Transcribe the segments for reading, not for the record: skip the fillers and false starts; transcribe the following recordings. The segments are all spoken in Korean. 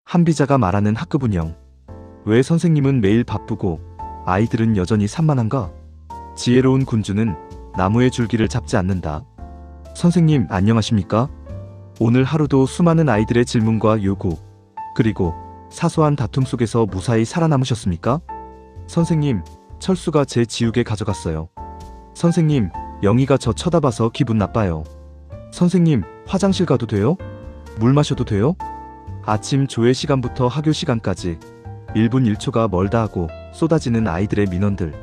한비자가 말하는 학급 운영. 왜 선생님은 매일 바쁘고 아이들은 여전히 산만한가? 지혜로운 군주는 나무의 줄기를 잡지 않는다. 선생님 안녕하십니까? 오늘 하루도 수많은 아이들의 질문과 요구, 그리고 사소한 다툼 속에서 무사히 살아남으셨습니까? 선생님, 철수가 제 지우개 가져갔어요. 선생님, 영희가 저 쳐다봐서 기분 나빠요. 선생님, 화장실 가도 돼요? 물 마셔도 돼요? 아침 조회 시간부터 학교 시간까지 1분 1초가 멀다 하고 쏟아지는 아이들의 민원들.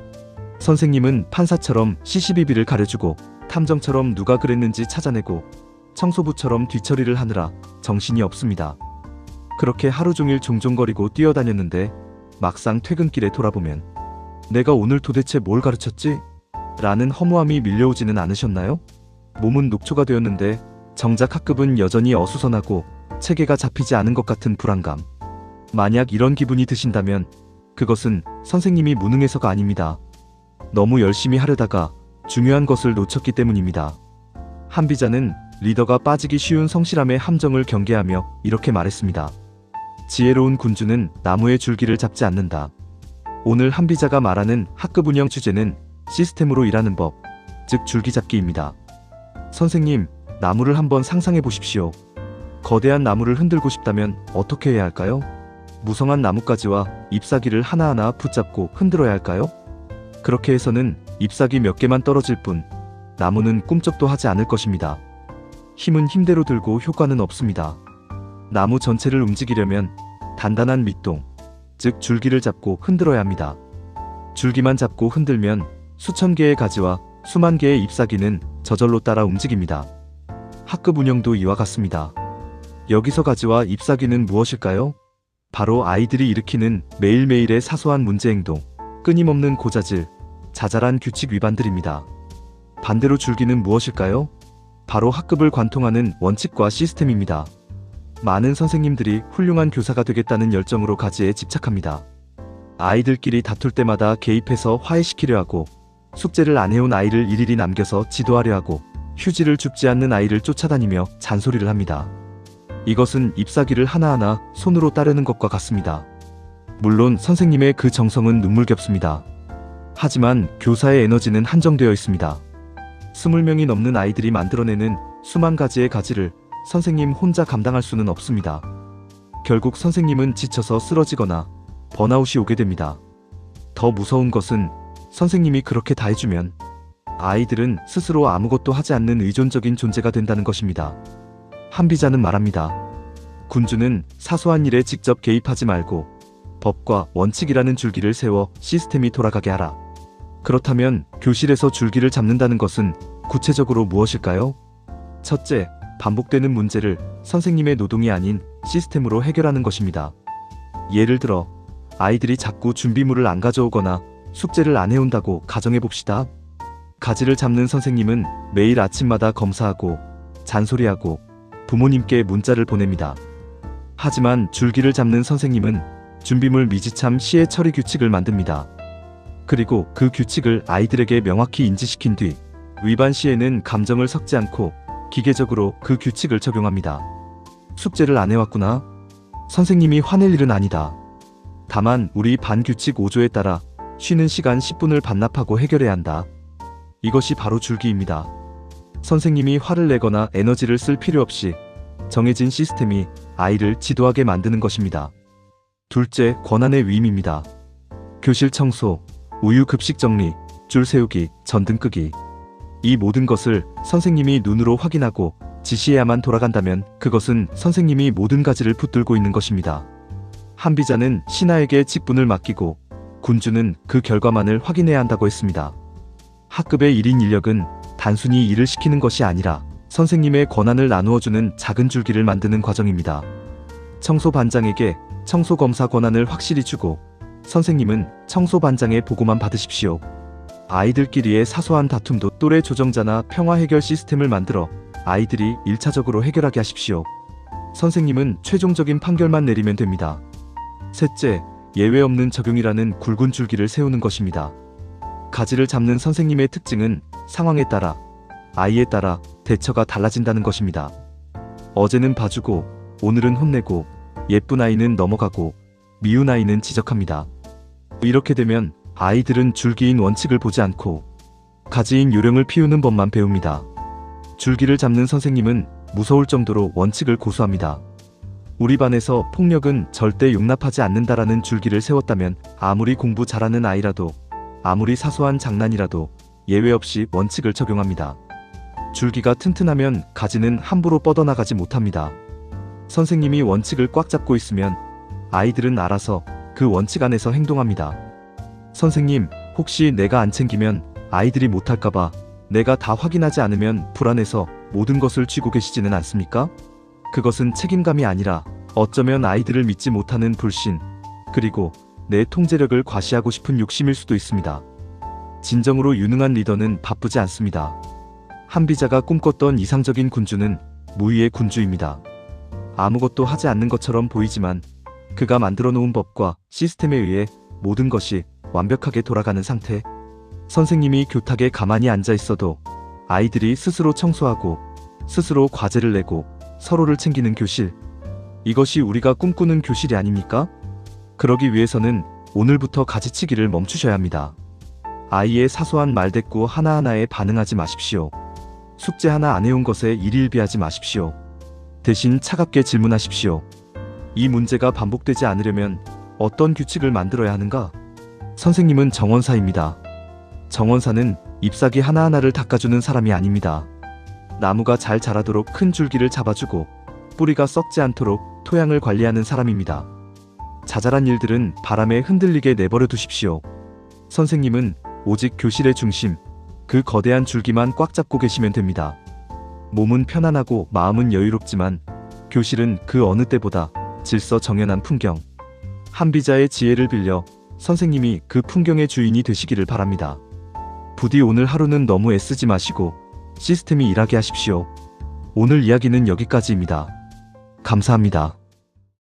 선생님은 판사처럼 CCTV를 가려주고 탐정처럼 누가 그랬는지 찾아내고 청소부처럼 뒤처리를 하느라 정신이 없습니다. 그렇게 하루 종일 종종거리고 뛰어다녔는데 막상 퇴근길에 돌아보면 내가 오늘 도대체 뭘 가르쳤지? 라는 허무함이 밀려오지는 않으셨나요? 몸은 녹초가 되었는데 정작 학급은 여전히 어수선하고 체계가 잡히지 않은 것 같은 불안감. 만약 이런 기분이 드신다면 그것은 선생님이 무능해서가 아닙니다. 너무 열심히 하려다가 중요한 것을 놓쳤기 때문입니다. 한비자는 리더가 빠지기 쉬운 성실함의 함정을 경계하며 이렇게 말했습니다. 지혜로운 군주는 나무의 줄기를 잡지 않는다. 오늘 한비자가 말하는 학급 운영 주제는 시스템으로 일하는 법, 즉 줄기잡기입니다. 선생님, 나무를 한번 상상해 보십시오. 거대한 나무를 흔들고 싶다면 어떻게 해야 할까요? 무성한 나뭇가지와 잎사귀를 하나하나 붙잡고 흔들어야 할까요? 그렇게 해서는 잎사귀 몇 개만 떨어질 뿐 나무는 꿈쩍도 하지 않을 것입니다. 힘은 힘대로 들고 효과는 없습니다. 나무 전체를 움직이려면 단단한 밑동, 즉 줄기를 잡고 흔들어야 합니다. 줄기만 잡고 흔들면 수천 개의 가지와 수만 개의 잎사귀는 저절로 따라 움직입니다. 학급 운영도 이와 같습니다. 여기서 가지와 잎사귀는 무엇일까요? 바로 아이들이 일으키는 매일매일의 사소한 문제 행동, 끊임없는 고자질, 자잘한 규칙 위반들입니다. 반대로 줄기는 무엇일까요? 바로 학급을 관통하는 원칙과 시스템입니다. 많은 선생님들이 훌륭한 교사가 되겠다는 열정으로 가지에 집착합니다. 아이들끼리 다툴 때마다 개입해서 화해시키려 하고, 숙제를 안 해온 아이를 일일이 남겨서 지도하려 하고, 휴지를 줍지 않는 아이를 쫓아다니며 잔소리를 합니다. 이것은 잎사귀를 하나하나 손으로 따르는 것과 같습니다. 물론 선생님의 그 정성은 눈물겹습니다. 하지만 교사의 에너지는 한정되어 있습니다. 20명이 넘는 아이들이 만들어내는 수만 가지의 가지를 선생님 혼자 감당할 수는 없습니다. 결국 선생님은 지쳐서 쓰러지거나 번아웃이 오게 됩니다. 더 무서운 것은 선생님이 그렇게 다 해주면 아이들은 스스로 아무것도 하지 않는 의존적인 존재가 된다는 것입니다. 한비자는 말합니다. 군주는 사소한 일에 직접 개입하지 말고 법과 원칙이라는 줄기를 세워 시스템이 돌아가게 하라. 그렇다면 교실에서 줄기를 잡는다는 것은 구체적으로 무엇일까요? 첫째, 반복되는 문제를 선생님의 노동이 아닌 시스템으로 해결하는 것입니다. 예를 들어 아이들이 자꾸 준비물을 안 가져오거나 숙제를 안 해온다고 가정해봅시다. 가지를 잡는 선생님은 매일 아침마다 검사하고 잔소리하고 부모님께 문자를 보냅니다. 하지만 줄기를 잡는 선생님은 준비물 미지참 시에 처리 규칙을 만듭니다. 그리고 그 규칙을 아이들에게 명확히 인지시킨 뒤 위반 시에는 감정을 섞지 않고 기계적으로 그 규칙을 적용합니다. 숙제를 안 해왔구나. 선생님이 화낼 일은 아니다. 다만 우리 반 규칙 5조에 따라 쉬는 시간 10분을 반납하고 해결해야 한다. 이것이 바로 줄기입니다. 선생님이 화를 내거나 에너지를 쓸 필요 없이 정해진 시스템이 아이를 지도하게 만드는 것입니다. 둘째, 권한의 위임입니다. 교실 청소, 우유 급식 정리, 줄 세우기, 전등 끄기. 이 모든 것을 선생님이 눈으로 확인하고 지시해야만 돌아간다면 그것은 선생님이 모든 가지를 붙들고 있는 것입니다. 한비자는 신하에게 직분을 맡기고 군주는 그 결과만을 확인해야 한다고 했습니다. 학급의 1인 인력은 단순히 일을 시키는 것이 아니라 선생님의 권한을 나누어주는 작은 줄기를 만드는 과정입니다. 청소반장에게 청소검사 권한을 확실히 주고 선생님은 청소반장의 보고만 받으십시오. 아이들끼리의 사소한 다툼도 또래 조정자나 평화 해결 시스템을 만들어 아이들이 1차적으로 해결하게 하십시오. 선생님은 최종적인 판결만 내리면 됩니다. 셋째, 예외 없는 적용이라는 굵은 줄기를 세우는 것입니다. 가지를 잡는 선생님의 특징은 상황에 따라, 아이에 따라 대처가 달라진다는 것입니다. 어제는 봐주고, 오늘은 혼내고, 예쁜 아이는 넘어가고 미운 아이는 지적합니다. 이렇게 되면 아이들은 줄기인 원칙을 보지 않고 가지인 요령을 피우는 법만 배웁니다. 줄기를 잡는 선생님은 무서울 정도로 원칙을 고수합니다. 우리 반에서 폭력은 절대 용납하지 않는다라는 줄기를 세웠다면 아무리 공부 잘하는 아이라도 아무리 사소한 장난이라도 예외 없이 원칙을 적용합니다. 줄기가 튼튼하면 가지는 함부로 뻗어나가지 못합니다. 선생님이 원칙을 꽉 잡고 있으면 아이들은 알아서 그 원칙 안에서 행동합니다. 선생님, 혹시 내가 안 챙기면 아이들이 못할까봐 내가 다 확인하지 않으면 불안해서 모든 것을 쥐고 계시지는 않습니까? 그것은 책임감이 아니라 어쩌면 아이들을 믿지 못하는 불신, 그리고 내 통제력을 과시하고 싶은 욕심일 수도 있습니다. 진정으로 유능한 리더는 바쁘지 않습니다. 한비자가 꿈꿨던 이상적인 군주는 무위의 군주입니다. 아무것도 하지 않는 것처럼 보이지만 그가 만들어 놓은 법과 시스템에 의해 모든 것이 완벽하게 돌아가는 상태. 선생님이 교탁에 가만히 앉아 있어도 아이들이 스스로 청소하고 스스로 과제를 내고 서로를 챙기는 교실. 이것이 우리가 꿈꾸는 교실이 아닙니까? 그러기 위해서는 오늘부터 가지치기를 멈추셔야 합니다. 아이의 사소한 말대꾸 하나하나에 반응하지 마십시오. 숙제 하나 안 해온 것에 일일비하지 마십시오. 대신 차갑게 질문하십시오. 이 문제가 반복되지 않으려면 어떤 규칙을 만들어야 하는가? 선생님은 정원사입니다. 정원사는 잎사귀 하나하나를 닦아주는 사람이 아닙니다. 나무가 잘 자라도록 큰 줄기를 잡아주고 뿌리가 썩지 않도록 토양을 관리하는 사람입니다. 자잘한 일들은 바람에 흔들리게 내버려 두십시오. 선생님은 오직 교실의 중심, 그 거대한 줄기만 꽉 잡고 계시면 됩니다. 몸은 편안하고 마음은 여유롭지만 교실은 그 어느 때보다 질서 정연한 풍경. 한비자의 지혜를 빌려 선생님이 그 풍경의 주인이 되시기를 바랍니다. 부디 오늘 하루는 너무 애쓰지 마시고 시스템이 일하게 하십시오. 오늘 이야기는 여기까지입니다. 감사합니다.